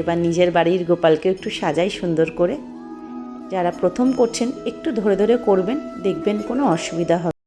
এবার নিজের বাড়ির গোপালকে একটু সাজাই সুন্দর করে। যারা প্রথম করছেন একটু ধরে ধরে করবেন, দেখবেন কোনো অসুবিধা হবে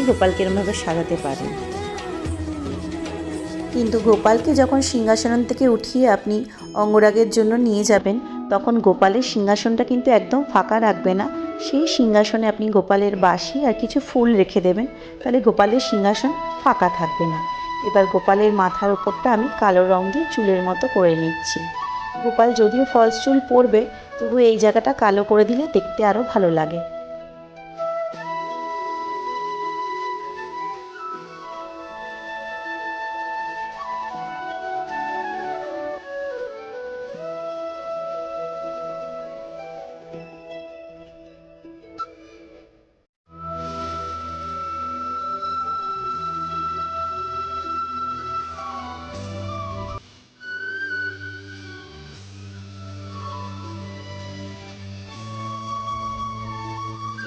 গোপালকে এরমভাবে সাজাতে পারেন। কিন্তু গোপালকে যখন সিংহাসন থেকে উঠিয়ে আপনি অঙ্গরাগের জন্য নিয়ে যাবেন, তখন গোপালের সিংহাসনটা কিন্তু একদম ফাঁকা রাখবে না। সেই সিংহাসনে আপনি গোপালের বাঁশি আর কিছু ফুল রেখে দেবেন, তাহলে গোপালের সিংহাসন ফাঁকা থাকবে না। এবার গোপালের মাথার ওপরটা আমি কালো রং দিয়ে চুলের মতো করে নিচ্ছি। গোপাল যদিও ফলস চুল পরবে, তবু এই জায়গাটা কালো করে দিলে দেখতে আরও ভালো লাগে।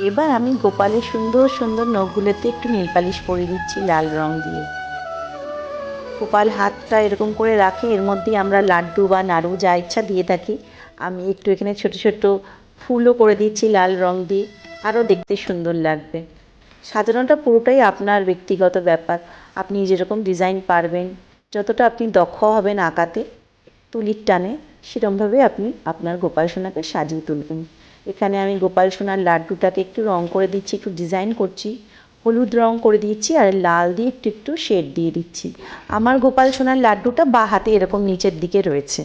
এবার আমি গোপালের সুন্দর সুন্দর নখগুলোতে একটু নেল পালিশ পরিয়ে দিচ্ছি লাল রং দিয়ে। গোপাল হাতটা এরকম করে রাখে, এর মধ্যেই আমরা লাড্ডু বা নাড়ু যা ইচ্ছা দিয়ে থাকি। আমি একটু এখানে ছোট ছোট ফুলও করে দিচ্ছি লাল রং দিয়ে, আরও দেখতে সুন্দর লাগবে। সাজানোটা পুরোটাই আপনার ব্যক্তিগত ব্যাপার, আপনি যেরকম ডিজাইন পারবেন, যতটা আপনি দক্ষ হবেন আঁকাতে তুলির টানে, সেরকমভাবে আপনি আপনার গোপাল সোনাকে সাজিয়ে তুলবেন। এখানে আমি গোপাল সোনার লাড্ডুটাকে একটু রং করে দিচ্ছি, একটু ডিজাইন করছি, হলুদ রং করে দিচ্ছি আর লাল দিয়ে একটু একটু শেড দিয়ে দিচ্ছি। আমার গোপাল সোনার লাড্ডুটা বাঁ হাতে এরকম নিচের দিকে রয়েছে।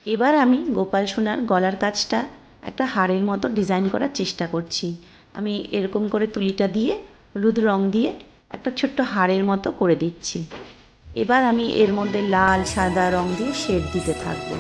এবার আমি গোপাল সোনার গলার কাছটা একটা হারের মতো ডিজাইন করার চেষ্টা করছি। আমি এরকম করে তুলিটা দিয়ে হলুদ রং দিয়ে একটা ছোট্ট হারের মতো করে দিচ্ছি। এবার আমি এর মধ্যে লাল সাদা রং দিয়ে শেড দিতে থাকবো।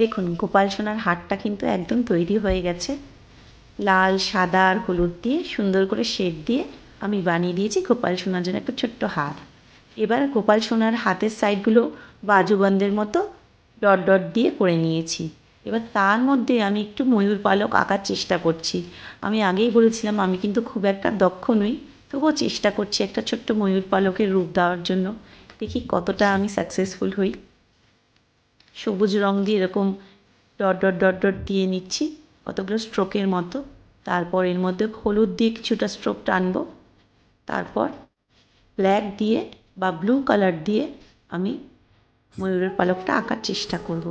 দেখুন গোপাল সোনার হারটা কিন্তু একদম তৈরি হয়ে গেছে। লাল সাদা আর হলুদ দিয়ে সুন্দর করে শেড দিয়ে আমি বানিয়ে দিয়েছি গোপাল সোনার জন্য একটা ছোট্ট হার। এবার গোপাল সোনার হাতের সাইডগুলো বাজুবন্ধের মতো ডট ডট দিয়ে করে নিয়েছি। এবার তার মধ্যে আমি একটু ময়ূর পালক আঁকার চেষ্টা করছি। আমি আগেই বলেছিলাম আমি কিন্তু খুব একটা দক্ষ নই, তবুও চেষ্টা করছি একটা ছোট্ট ময়ূর পালকের রূপ দেওয়ার জন্য। দেখি কতটা আমি সাকসেসফুল হই। সবুজ রং দিয়ে এরকম ডট ডট ডট ডট দিয়ে নিচ্ছি কতগুলো স্ট্রোকের মতো। তারপর এর মধ্যে হলুদ দিয়ে কিছুটা স্ট্রোক টানবো। তারপর ব্ল্যাক দিয়ে বা ব্লু কালার দিয়ে আমি ময়ূরের পালকটা আঁকার চেষ্টা করব।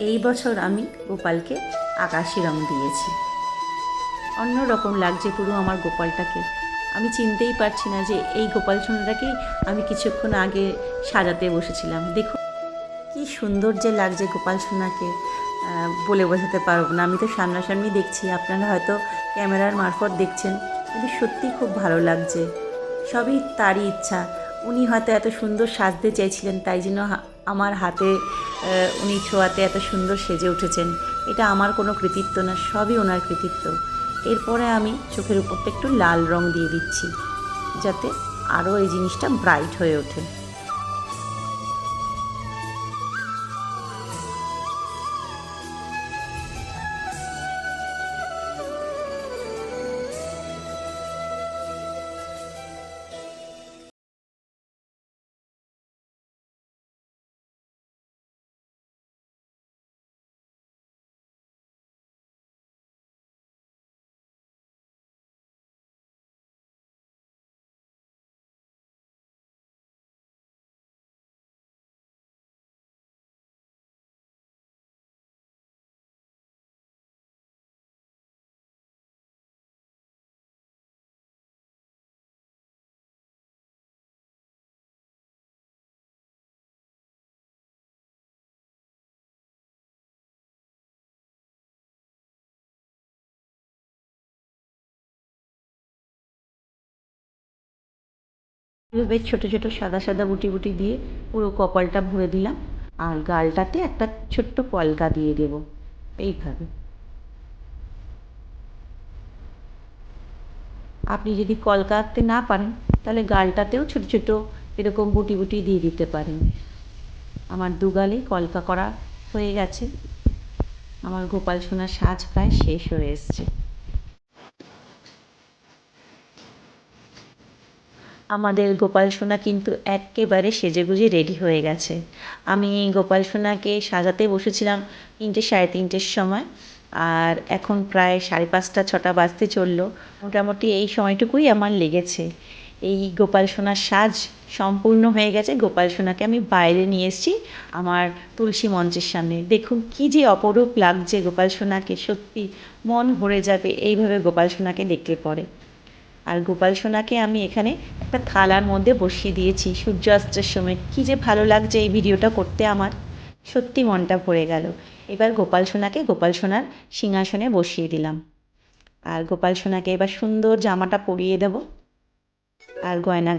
এই বছর আমি গোপালকে আকাশি রং দিয়েছি। অন্য রকম লাগছে পুরো আমার গোপালটাকে। আমি চিনতেই পারছি না যে এই গোপাল সোনাটাকেই আমি কিছুক্ষণ আগে সাজাতে বসেছিলাম। দেখুন কি সুন্দর যে লাগছে গোপাল সোনাকে, বলে বোঝাতে পারবো না। আমি তো সামনাসামনি দেখছি, আপনারা হয়তো ক্যামেরার মারফত দেখছেন, কিন্তু সত্যিই খুব ভালো লাগছে। সবই তারই ইচ্ছা। উনি হয়তো এত সুন্দর সাজতে চেয়েছিলেন, তাই জন্য আমার হাতে উনি ছোঁয়াতে এত সুন্দর সেজে উঠেছেন। এটা আমার কোনো কৃতিত্ব না, সবই ওনার কৃতিত্ব। এরপরে আমি চোখের উপরটা একটু লাল রং দিয়ে দিচ্ছি, যাতে আরও এই জিনিসটা ব্রাইট হয়ে ওঠে। এভাবে ছোটো ছোটো সাদা সাদা বুটি বুটি দিয়ে পুরো কপালটা ভরে দিলাম, আর গালটাতে একটা ছোট্ট কলকা দিয়ে দেবো এইভাবে। আপনি যদি কলকা আঁকতে না পারেন, তাহলে গালটাতেও ছোটো ছোটো এরকম বুটি বুটি দিয়ে দিতে পারেন। আমার দুগালে কলকা করা হয়ে গেছে। আমার গোপাল সোনার সাজ প্রায় শেষ হয়ে এসছে। আমাদের গোপাল সোনা কিন্তু এক্কেবারে সেজেগুজে রেডি হয়ে গেছে। আমি গোপাল সোনাকে সাজাতে বসেছিলাম 3টে সাড়ে 3টের সময়, আর এখন প্রায় 5:30 6টা বাজতে চললো। মোটামুটি এই সময়টুকুই আমার লেগেছে। এই গোপাল সোনার সাজ সম্পূর্ণ হয়ে গেছে। গোপাল সোনাকে আমি বাইরে নিয়ে এসেছি আমার তুলসী মঞ্চের সামনে। দেখুন কী যে অপরূপ লাগছে গোপাল সোনাকে, সত্যি মন ভরে যাবে এইভাবে গোপাল সোনাকে দেখলে পরে। আর গোপাল সোনাকে আমি এখানে একটা থালার মধ্যে বসিয়ে দিয়েছি সূর্যাস্তের সময়। কী যে ভালো লাগছে এই ভিডিওটা করতে আমার, সত্যি মনটা ভরে গেল। এবার গোপাল সোনাকে গোপাল সোনার সিংহাসনে বসিয়ে দিলাম, আর গোপাল সোনাকে এবার সুন্দর জামাটা পরিয়ে দেব, আর গয়না